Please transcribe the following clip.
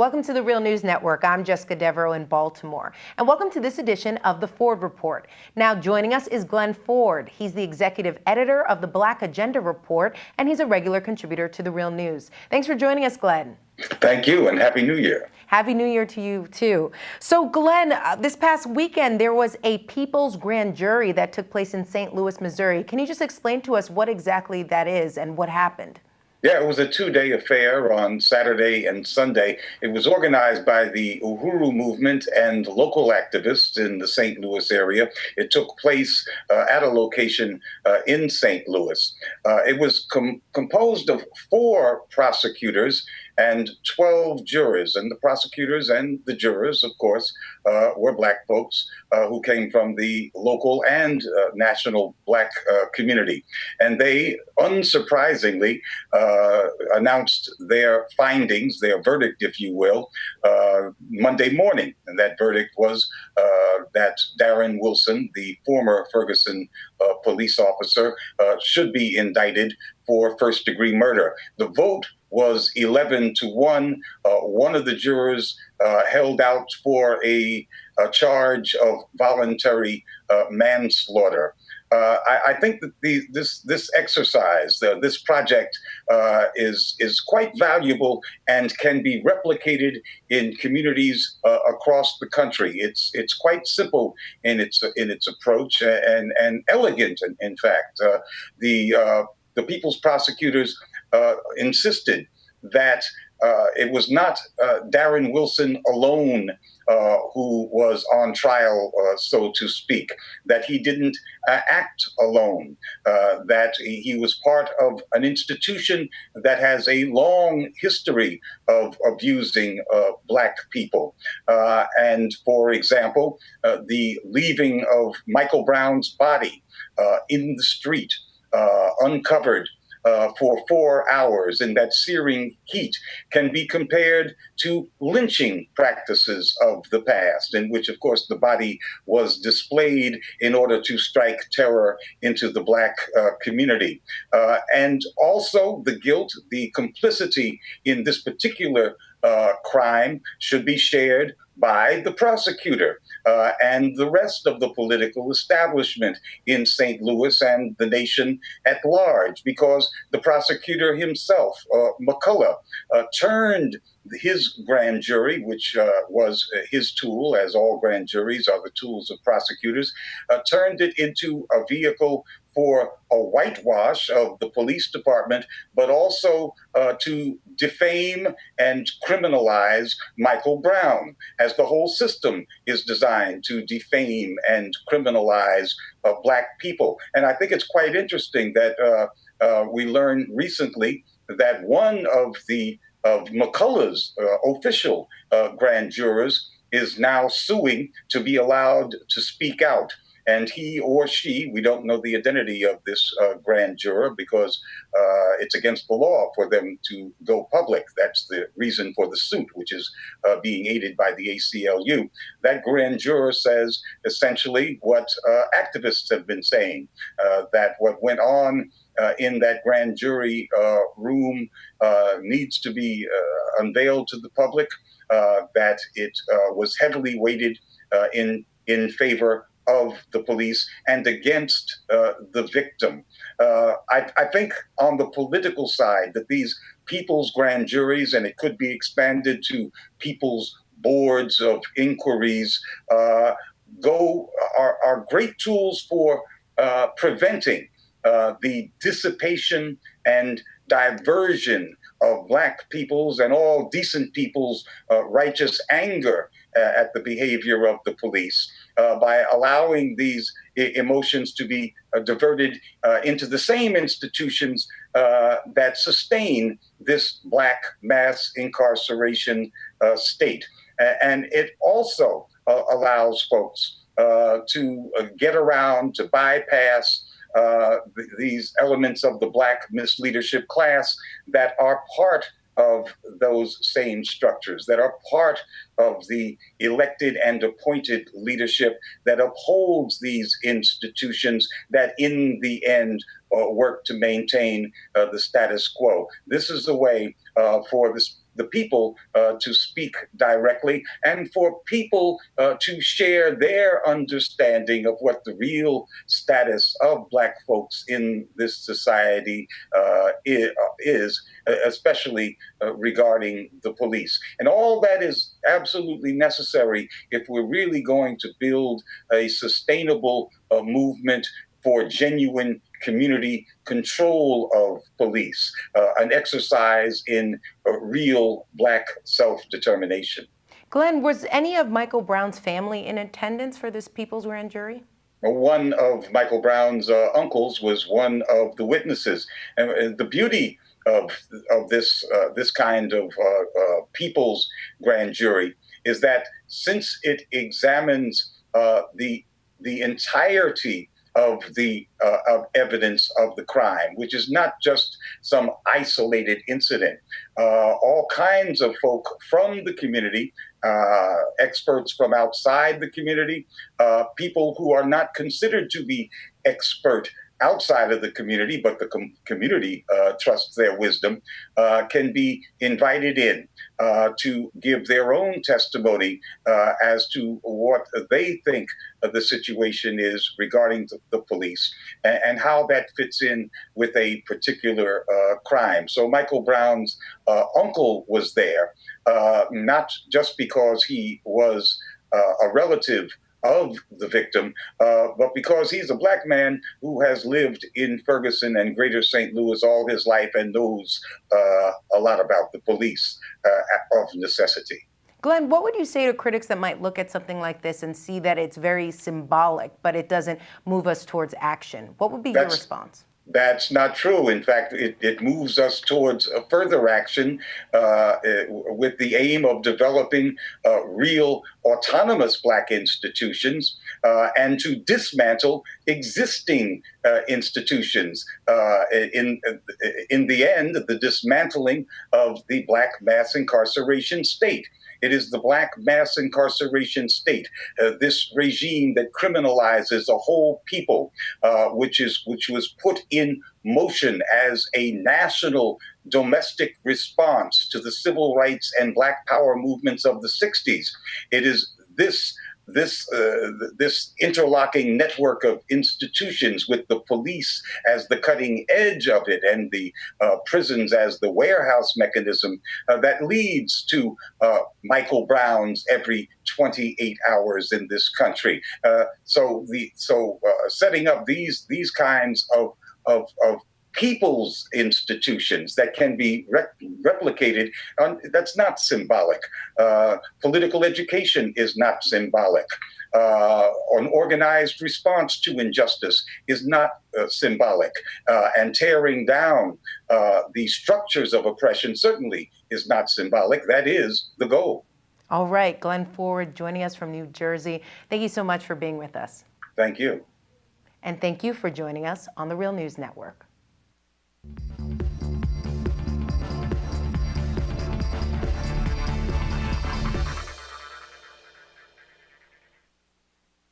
Welcome to the Real News Network. I'm Jessica Devereaux in Baltimore. And welcome to this edition of the Ford Report. Now joining us is Glenn Ford. He's the executive editor of the Black Agenda Report, and he's a regular contributor to the Real News. Thanks for joining us, Glenn. Thank you, and Happy New Year. Happy New Year to you, too. So, Glenn, this past weekend, there was a people's grand jury that took place in St. Louis, Missouri. Can you just explain to us what exactly that is and what happened? Yeah, it was a two-day affair on Saturday and Sunday. It was organized by the Uhuru movement and local activists in the St. Louis area. It took place at a location in St. Louis. It was composed of 4 prosecutors and 12 jurors. And the prosecutors and the jurors, of course, were Black folks who came from the local and national Black community. And they, unsurprisingly, announced their findings, their verdict, if you will, Monday morning. And that verdict was that Darren Wilson, the former Ferguson police officer, should be indicted for first-degree murder. The vote was 11-1. One of the jurors held out for a charge of voluntary manslaughter. I think that this exercise, this project, is quite valuable and can be replicated in communities across the country. It's quite simple in its approach and elegant. In fact, the people's prosecutors insisted that it was not Darren Wilson alone who was on trial, so to speak, that he didn't act alone, that he was part of an institution that has a long history of abusing Black people. And for example, the leaving of Michael Brown's body in the street, uncovered for 4 hours in that searing heat, can be compared to lynching practices of the past, in which, of course, the body was displayed in order to strike terror into the Black community. And also the guilt, the complicity in this particular crime should be shared by the prosecutor and the rest of the political establishment in St. Louis and the nation at large, because the prosecutor himself, McCullough, turned his grand jury, which was his tool, as all grand juries are the tools of prosecutors, turned it into a vehicle for a whitewash of the police department, but also to defame and criminalize Michael Brown, as the whole system is designed to defame and criminalize Black people. And I think it's quite interesting that we learned recently that one of McCullough's official grand jurors is now suing to be allowed to speak out. And he or she, we don't know the identity of this grand juror because it's against the law for them to go public. That's the reason for the suit, which is being aided by the ACLU. That grand juror says essentially what activists have been saying, that what went on in that grand jury room needs to be unveiled to the public, that it was heavily weighted in favor of the police and against the victim. I think on the political side that these people's grand juries, and it could be expanded to people's boards of inquiries, are great tools for preventing the dissipation and diversion of Black people's and all decent people's righteous anger at the behavior of the police, by allowing these emotions to be diverted into the same institutions that sustain this Black mass incarceration state. And it also allows folks to get around, to bypass these elements of the Black misleadership class that are part of those same structures, that are part of the elected and appointed leadership that upholds these institutions that in the end work to maintain the status quo. This is the way for this the people to speak directly, and for people to share their understanding of what the real status of Black folks in this society is, especially regarding the police. And all that is absolutely necessary if we're really going to build a sustainable movement for genuine community control of police, an exercise in real Black self-determination. Glenn, was any of Michael Brown's family in attendance for this People's Grand Jury? One of Michael Brown's uncles was one of the witnesses. And the beauty of this kind of people's grand jury is that since it examines the entirety of the of evidence of the crime, which is not just some isolated incident. All kinds of folk from the community, experts from outside the community, people who are not considered to be expert outside of the community, but the community trusts their wisdom, can be invited in to give their own testimony as to what they think the situation is regarding the police and how that fits in with a particular crime. So Michael Brown's uncle was there, not just because he was a relative of the victim, but because he's a Black man who has lived in Ferguson and Greater St. Louis all his life and knows a lot about the police of necessity. Glenn, what would you say to critics that might look at something like this and see that it's very symbolic, but it doesn't move us towards action? What would be your response? That's not true. In fact, it moves us towards a further action with the aim of developing real autonomous Black institutions and to dismantle existing institutions. In the end, the dismantling of the Black mass incarceration state. It is the Black mass incarceration state, this regime that criminalizes a whole people, which was put in motion as a national domestic response to the civil rights and Black power movements of the 60s. It is this interlocking network of institutions with the police as the cutting edge of it and the prisons as the warehouse mechanism that leads to Michael Brown's every 28 hours in this country. So setting up these kinds of people's institutions that can be replicated, that's not symbolic. Political education is not symbolic. An organized response to injustice is not symbolic. And tearing down the structures of oppression certainly is not symbolic. That is the goal. All right, Glenn Ford joining us from New Jersey. Thank you so much for being with us. Thank you. And thank you for joining us on the Real News Network.